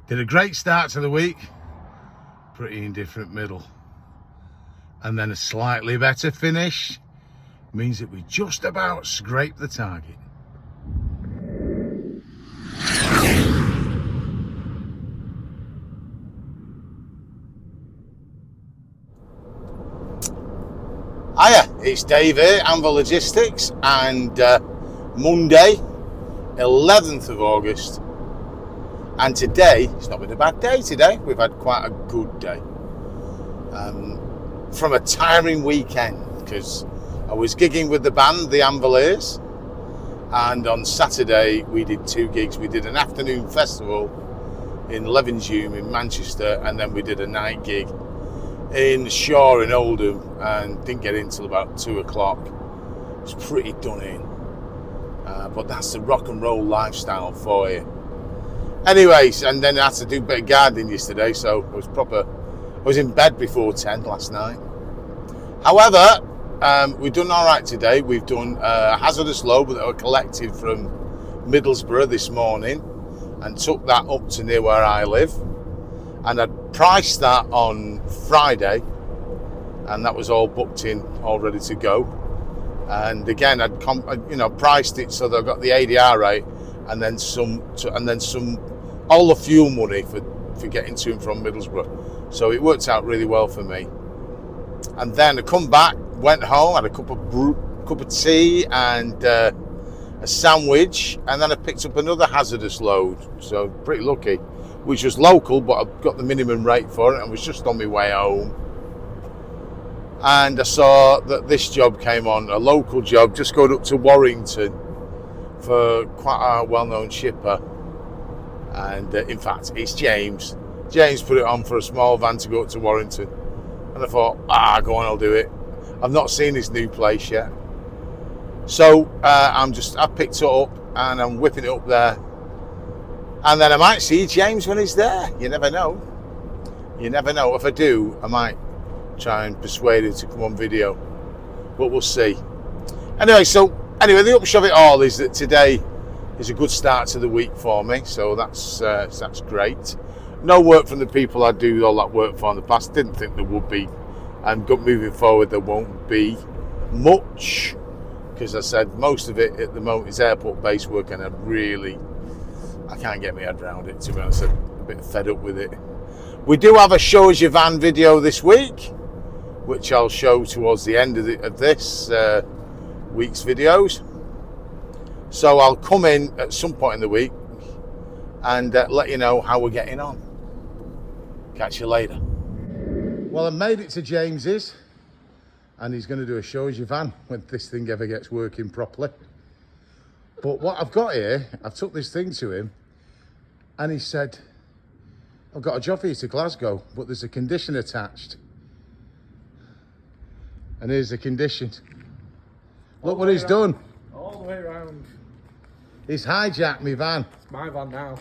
Did a great start to the week, pretty indifferent middle. And then a slightly better finish means that we just about scraped the target. Hiya, it's Dave here, Anvil Logistics, and Monday, 11th of August. And today, it's not been a bad day today. We've had quite a good day. From a tiring weekend, because I was gigging with the band, the Anviliers, and on Saturday we did 2 gigs. We did an afternoon festival in Levenshulme in Manchester, and then we did a night gig in Shaw in Oldham, and didn't get in till about 2 o'clock. It was pretty done in. But that's the rock and roll lifestyle for you. Anyways, and then I had to do a bit of gardening yesterday, so I was in bed before 10 last night. However, we've done all right today. We've done a hazardous load that were collected from Middlesbrough this morning and took that up to near where I live. And I'd priced that on Friday, and that was all booked in, all ready to go. And again, I'd priced it so that I got the ADR rate, and then some, all the fuel money for getting to and from Middlesbrough. So it worked out really well for me. And then I come back, went home, had a cup of tea and a sandwich, and then I picked up another hazardous load. So pretty lucky, which was local, but I got the minimum rate for it and was just on my way home. And I saw that this job came on, a local job, just going up to Warrington for quite a well-known shipper. And in fact, it's James. James put it on for a small van to go up to Warrington. And I thought, go on, I'll do it. I've not seen this new place yet. So I picked it up and I'm whipping it up there. And then I might see James when he's there. You never know. You never know. If I do, I might try and persuade him to come on video. But we'll see. Anyway, the upshot of it all is that today is a good start to the week for me. So that's great. No work from the people I do all that work for in the past. Didn't think there would be. And moving forward, there won't be much. Because I said most of it at the moment is airport-based work, and I can't get my head around it, to be honest. I'm a bit fed up with it. We do have a Show Us Your Van video this week, which I'll show towards the end of this week's videos. So I'll come in at some point in the week and let you know how we're getting on. Catch you later. Well, I made it to James's, and he's going to do a Show Us Your Van when this thing ever gets working properly. But what I've got here, I've took this thing to him, and he said, I've got a job for you to Glasgow, but there's a condition attached. And here's the condition. Look what he's done. All the way around. He's hijacked my van. It's my van now.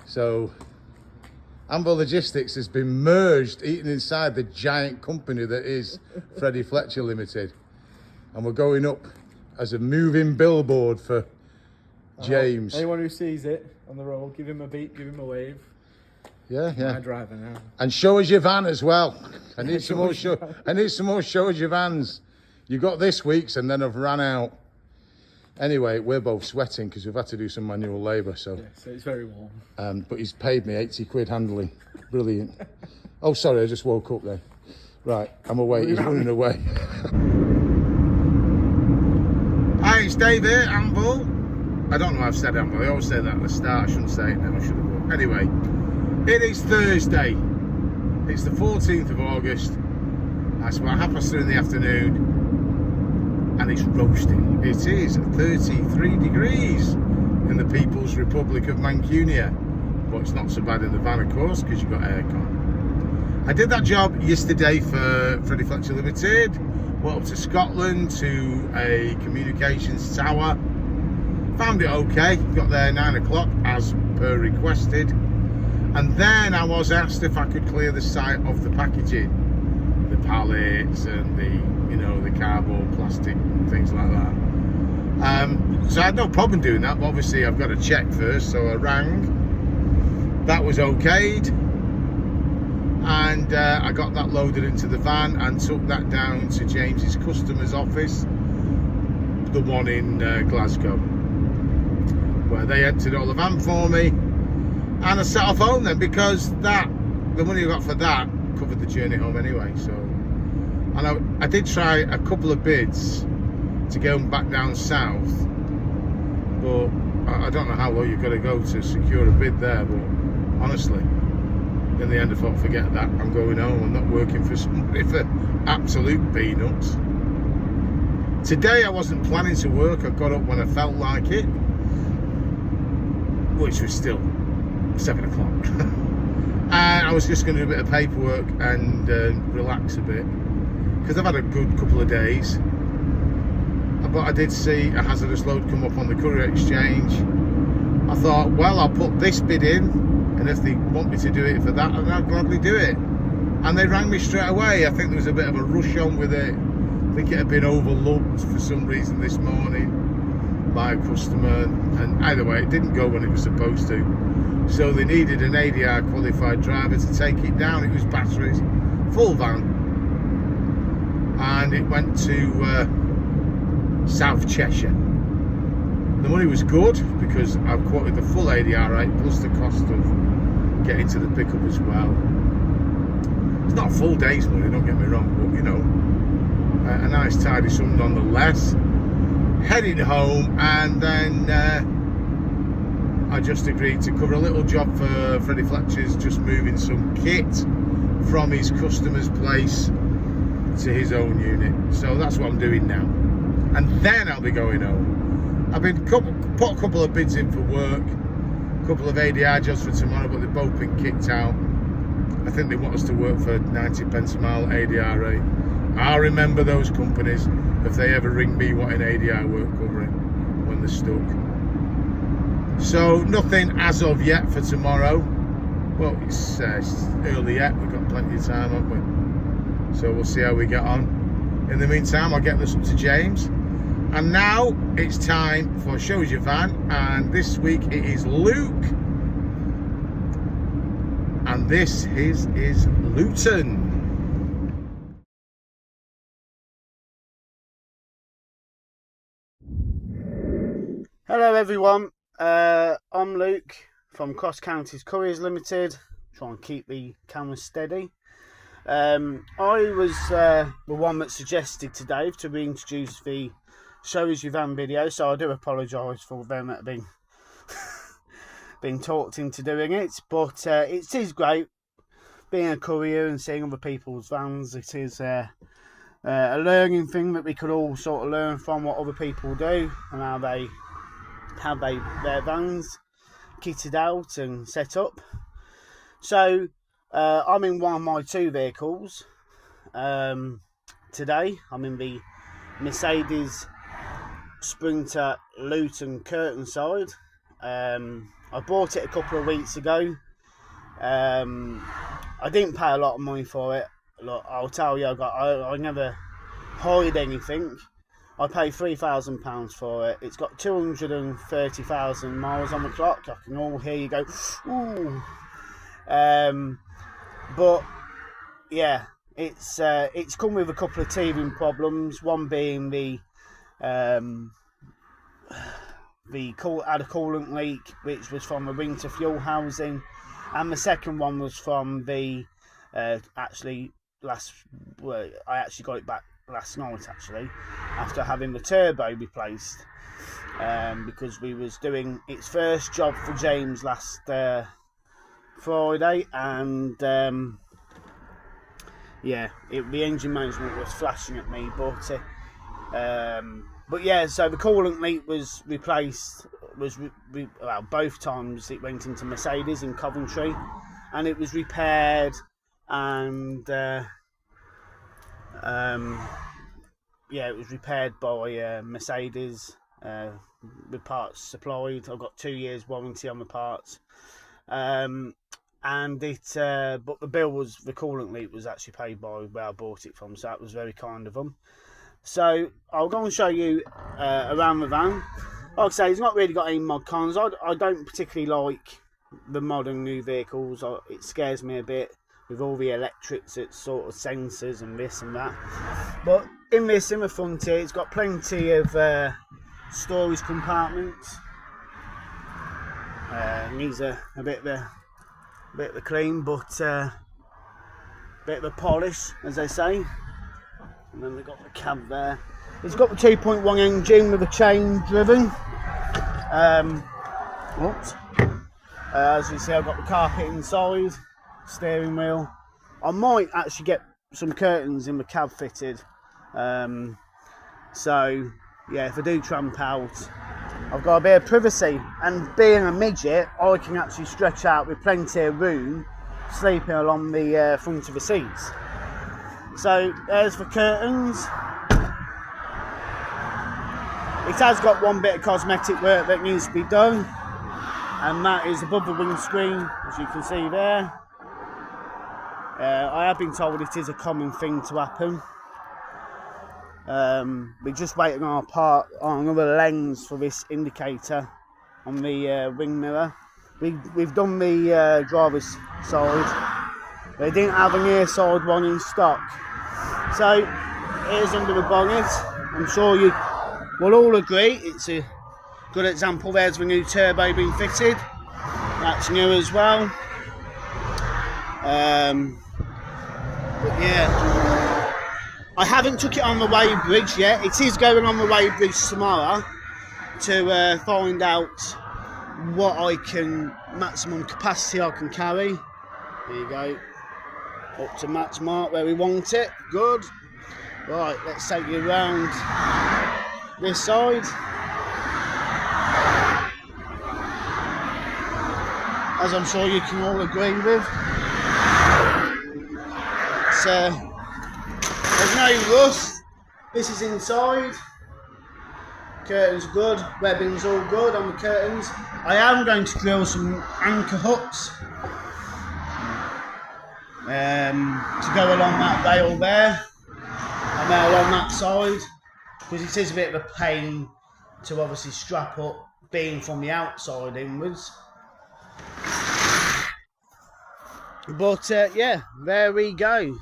So, Anvil Logistics has been merged, eaten inside the giant company that is Freddie Fletcher Limited. And we're going up as a moving billboard for James. Anyone who sees it on the road, give him a beat, give him a wave. Yeah. My driver now. And Show Us Your Van as well. I need some more Show Us Your Vans. You got this week's, and then I've ran out. Anyway, we're both sweating because we've had to do some manual labour. So it's very warm. But he's paid me 80 quid handling. Brilliant. Oh, sorry, I just woke up there. Right, I'm away. He's running away. Hi, it's Dave here, Anvil. I don't know if I've said Anvil. I always say that at the start. I shouldn't say it now. I should have. Anyway, it is Thursday. It's the 14th of August. It's about 3:30 in the afternoon. And it's roasting. It is 33 degrees in the People's Republic of Mancunia. But it's not so bad in the van, of course, because you've got aircon. I did that job yesterday for Freddie Fletcher Limited. Went up to Scotland to a communications tower. Found it okay. Got there 9 o'clock as per requested. And then I was asked if I could clear the site of the packaging. The pallets and the cardboard, plastic, things like that. So I had no problem doing that, but obviously I've got to check first. So I rang that was okayed, and I got that loaded into the van and took that down to James's customer's office, the one in Glasgow, where they emptied all the van for me, and I set off home then, because the money I got for that covered the journey home anyway. So, and I did try a couple of bids to go back down south, but I don't know how low you've got to go to secure a bid there. But honestly, in the end I thought, forget that, I'm going home. I'm not working for somebody for absolute peanuts. Today I wasn't planning to work. I got up when I felt like it, which was still 7 o'clock. And I was just going to do a bit of paperwork and relax a bit, because I've had a good couple of days. But I did see a hazardous load come up on the Courier exchange. I thought, well, I'll put this bid in, and if they want me to do it for that, I'll gladly do it. And they rang me straight away. I think there was a bit of a rush on with it. I think it had been overlooked for some reason this morning by a customer, and either way it didn't go when it was supposed to. So they needed an ADR qualified driver to take it down. It was batteries, full van, and it went to South Cheshire. The money was good because I've quoted the full ADR rate plus the cost of getting to the pickup as well. It's not a full day's money, don't get me wrong, but you know, a nice tidy sum nonetheless. Heading home, and then I just agreed to cover a little job for Freddie Fletcher's, just moving some kit from his customer's place to his own unit. So that's what I'm doing now, and then I'll be going home. I've been put a couple of bids in for work, a couple of ADR jobs for tomorrow, but they've both been kicked out. I think they want us to work for 90 pence a mile ADR rate. I'll remember those companies if they ever ring me wanting ADR work covering when they're stuck. So nothing as of yet for tomorrow. Well, it's early yet, we've got plenty of time, haven't we? So we'll see how we get on. In the meantime, I'll get this up to James. And now it's time for Shows Your Van, and this week it is Luke. And this is Luton. Hello everyone, I'm Luke from Cross Counties Couriers Limited. Try and keep the camera steady. I was the one that suggested to Dave to reintroduce the Show Us Your Van video, so I do apologise for them that have been talked into doing it, but it is great being a courier and seeing other people's vans. It is a learning thing that we could all sort of learn from what other people do and how they have their vans kitted out and set up. So I'm in one of my two vehicles today. I'm in the Mercedes Sprinter Luton Curtainside. I bought it a couple of weeks ago. I didn't pay a lot of money for it. Look, I'll tell you, I never hide anything. I paid £3,000 for it. It's got 230,000 miles on the clock. I can all hear you go, ooh. But yeah, it's come with a couple of teething problems. One being had a coolant leak, which was from the winter fuel housing, and the second one was from the I actually got it back last night, actually, after having the turbo replaced, because we was doing its first job for James last Friday, and the engine management was flashing at me, but yeah, so the coolant leak was replaced, both times it went into Mercedes in Coventry, and it was repaired, and it was repaired by Mercedes with parts supplied. I've got 2 years warranty on the parts, but the bill was, the coolant leak was actually paid by where I bought it from, so that was very kind of them. So I'll go and show you around the van. Like I say, it's not really got any mod cons. I don't particularly like the modern new vehicles, it scares me a bit with all the electrics, it's sort of sensors and this and that. But in the front here, it's got plenty of storage compartments. Needs a bit of a clean, but bit of a polish, as they say. And then we've got the cab there. It's got the 2.1 engine with a chain driven. As you see, I've got the carpet inside, steering wheel. I might actually get some curtains in the cab fitted. So yeah, if I do tramp out, I've got a bit of privacy, and being a midget, I can actually stretch out with plenty of room, sleeping along the front of the seats. So there's the curtains. It has got one bit of cosmetic work that needs to be done, and that is above the windscreen, as you can see there. I have been told it is a common thing to happen. We're just waiting on another lens for this indicator on the wing mirror. We've done the driver's side. They didn't have a near side one in stock. So here's under the bonnet. I'm sure you will all agree it's a good example. There's the new turbo being fitted. That's new as well. But yeah, I haven't took it on the weighbridge yet. It is going on the weighbridge tomorrow to find out what maximum capacity I can carry. There you go, up to max mark where we want it. Good. Right, let's take you around this side. As I'm sure you can all agree with, there's no rust. This is inside. Curtains are good, webbing's all good on the curtains. I am going to drill some anchor hooks to go along that rail there, and then along that side, because it is a bit of a pain to obviously strap up being from the outside inwards. But yeah, there we go.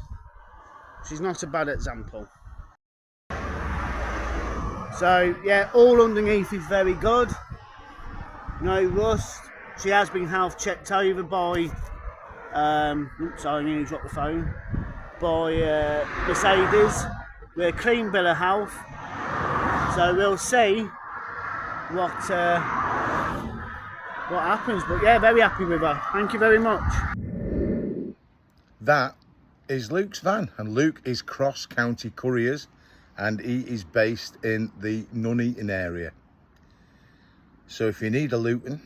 She's not a bad example. So yeah, all underneath is very good. No rust. She has been health checked over by, oops, I nearly dropped the phone, by Mercedes. We're a clean bill of health. So we'll see what happens. But yeah, very happy with her. Thank you very much. That is Luke's van, and Luke is cross-county couriers, and he is based in the Nuneaton area. So if you need a Luton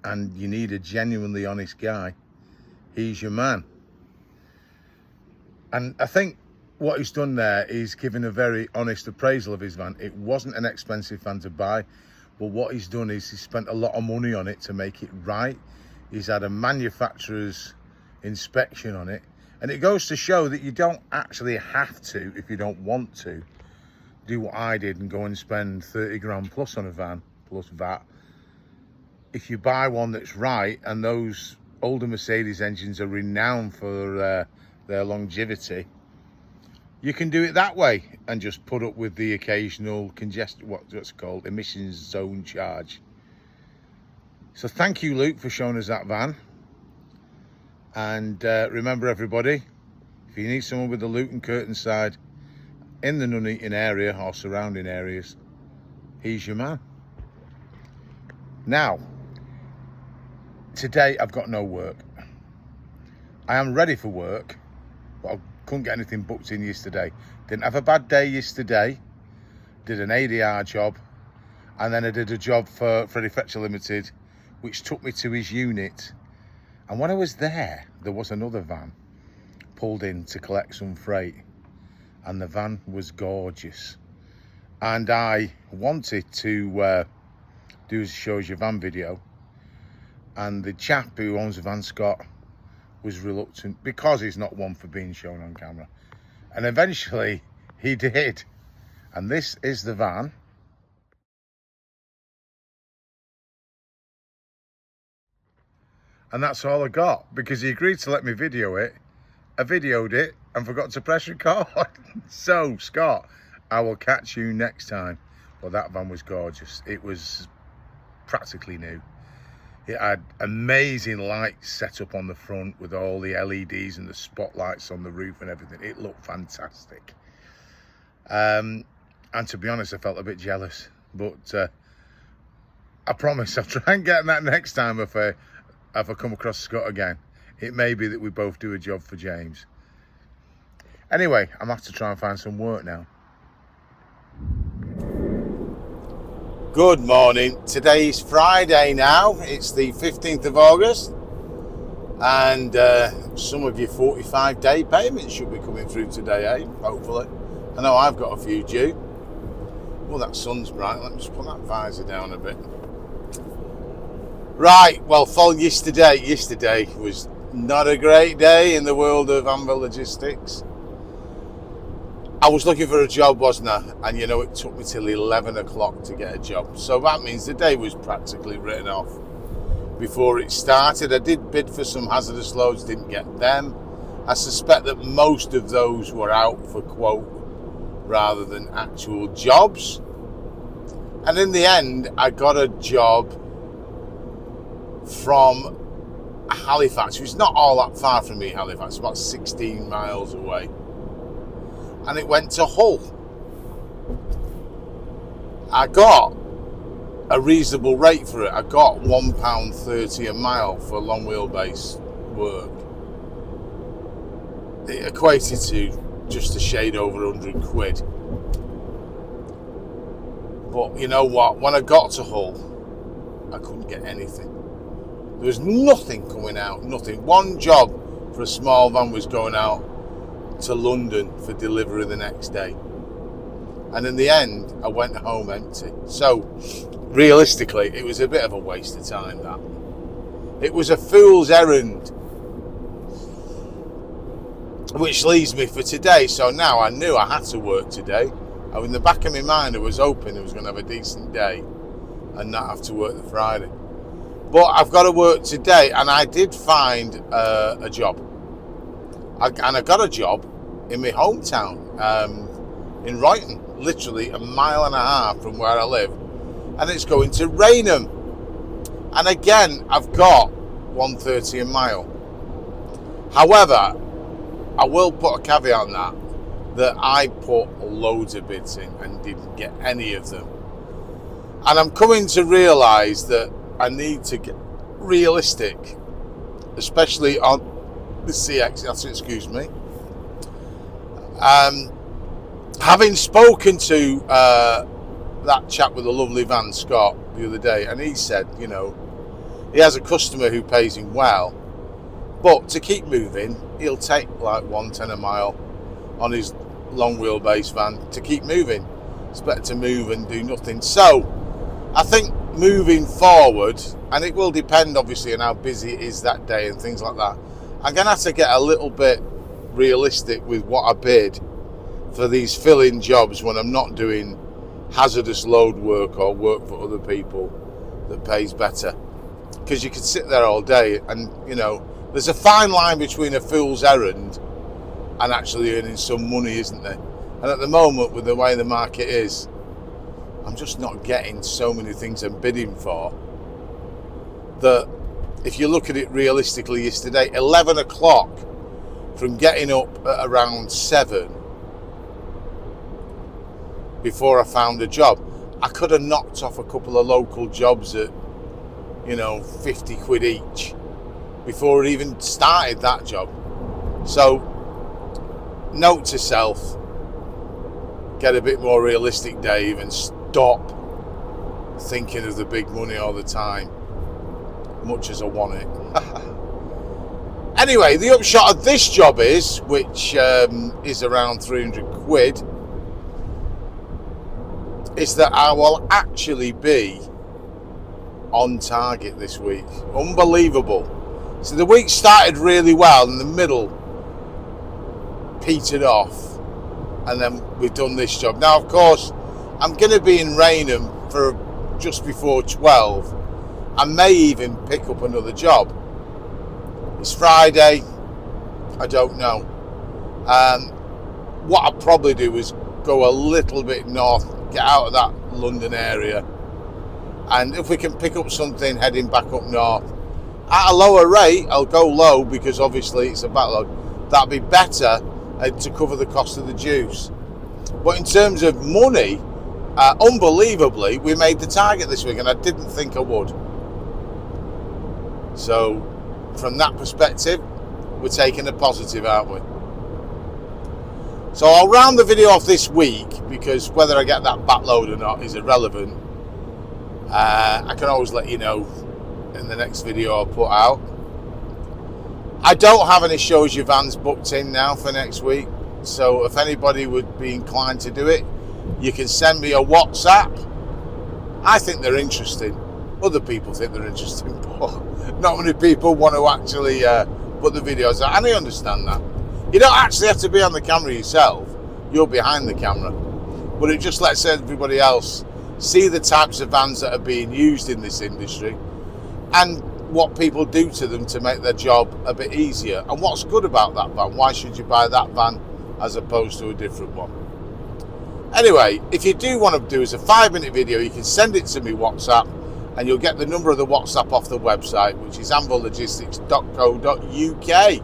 and you need a genuinely honest guy, he's your man. And I think what he's done there is given a very honest appraisal of his van. It wasn't an expensive van to buy, but what he's done is he spent a lot of money on it to make it right. He's had a manufacturer's inspection on it, and it goes to show that you don't actually have to, if you don't want to, do what I did and go and spend 30 grand plus on a van plus VAT. If you buy one that's right, and those older Mercedes engines are renowned for their longevity, you can do it that way and just put up with the occasional what's called emissions zone charge. So thank you, Luke, for showing us that van. And remember, everybody, if you need someone with the Luton curtain side in the Nuneaton area or surrounding areas, he's your man. Now, today I've got no work. I am ready for work, but I couldn't get anything booked in yesterday. Didn't have a bad day yesterday. Did an ADR job, and then I did a job for Freddie Fetcher Limited, which took me to his unit. And when I was there was another van pulled in to collect some freight, and the van was gorgeous. And I wanted to do a shows your van video, and the chap who owns the van, Scott, was reluctant because he's not one for being shown on camera. And eventually he did. And this is the van. And that's all I got, because he agreed to let me video it. I videoed it and forgot to press record. So, Scott, I will catch you next time. Well, that van was gorgeous. It was practically new. It had amazing lights set up on the front with all the LEDs and the spotlights on the roof and everything. It looked fantastic. And to be honest, I felt a bit jealous. But I promise I'll try and get that next time if I come across Scott again. It may be that we both do a job for James. Anyway, I'm going to have to try and find some work now. Good morning. Today's Friday now. It's the 15th of August. And some of your 45-day payments should be coming through today, eh? Hopefully. I know I've got a few due. Oh, that sun's bright. Let me just put that visor down a bit. Right, well, following yesterday was not a great day in the world of Anvil Logistics. I was looking for a job, wasn't I? And you know, it took me till 11 o'clock to get a job. So that means the day was practically written off before it started. I did bid for some hazardous loads, didn't get them. I suspect that most of those were out for quote rather than actual jobs. And in the end, I got a job from Halifax, which is not all that far from me, Halifax, about 16 miles away. And it went to Hull. I got a reasonable rate for it. I got £1.30 a mile for long wheelbase work. It equated to just a shade over 100 quid. But you know what? When I got to Hull, I couldn't get anything. There was nothing coming out, nothing. One job for a small van was going out to London for delivery the next day. And in the end, I went home empty. So, realistically, it was a bit of a waste of time, that. It was a fool's errand. Which leaves me for today. So now I knew I had to work today. And in the back of my mind, I was hoping I was going to have a decent day and not have to work the Friday. But I've got to work today, and I did find a job. And I got a job in my hometown, in Royton, literally 1.5 miles from where I live. And it's going to Rainham. And again, I've got £1.30 a mile. However, I will put a caveat on that I put loads of bids in and didn't get any of them. And I'm coming to realise that I need to get realistic, especially on the CX, that's excuse me. Having spoken to that chap with the lovely van, Scott, the other day, and he said, you know, he has a customer who pays him well, but to keep moving, he'll take like £1.10 a mile on his long wheelbase van to keep moving. It's better to move and do nothing. So I think moving forward, and it will depend obviously on how busy it is that day and things like that, I'm going to have to get a little bit realistic with what I bid for these fill-in jobs when I'm not doing hazardous load work or work for other people that pays better. Because you can sit there all day and, you know, there's a fine line between a fool's errand and actually earning some money, isn't there? And at the moment, with the way the market is, I'm just not getting so many things I'm bidding for that if you look at it realistically yesterday, 11 o'clock from getting up at around 7 before I found a job, I could have knocked off a couple of local jobs at, you know, 50 quid each before I even started that job. So, note to self, get a bit more realistic, Dave, and stop thinking of the big money all the time, much as I want it. Anyway, the upshot of this job is, which is around 300 quid, is that I will actually be on target this week. Unbelievable. So the week started really well, in the middle petered off, and then we've done this job. Now, of course, I'm going to be in Rainham for just before 12. I may even pick up another job. It's Friday. I don't know. What I'll probably do is go a little bit north, get out of that London area, and if we can pick up something heading back up north at a lower rate, I'll go low because obviously it's a backload. That'll be better to cover the cost of the juice. But in terms of money, unbelievably, we made the target this week, and I didn't think I would. So from that perspective, we're taking a positive, aren't we? So I'll round the video off this week, because whether I get that backload or not is irrelevant. I can always let you know in the next video I'll put out. I don't have any Shows Your Vans booked in now for next week, so if anybody would be inclined to do it, you can send me a WhatsApp. I think they're interesting. Other people think they're interesting, but not many people want to actually put the videos out, and I understand that. You don't actually have to be on the camera yourself, you're behind the camera, but it just lets everybody else see the types of vans that are being used in this industry and what people do to them to make their job a bit easier, and what's good about that van. Why should you buy that van as opposed to a different one? Anyway, if you do want to do as a 5-minute video, you can send it to me WhatsApp, and you'll get the number of the WhatsApp off the website, which is anvillogistics.co.uk.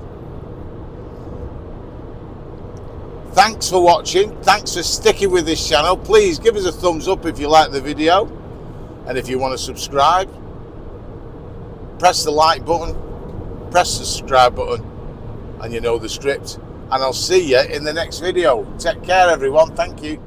Thanks for watching. Thanks for sticking with this channel. Please give us a thumbs up if you like the video, and if you want to subscribe, press the like button, press the subscribe button, and you know the script. And I'll see you in the next video. Take care, everyone. Thank you.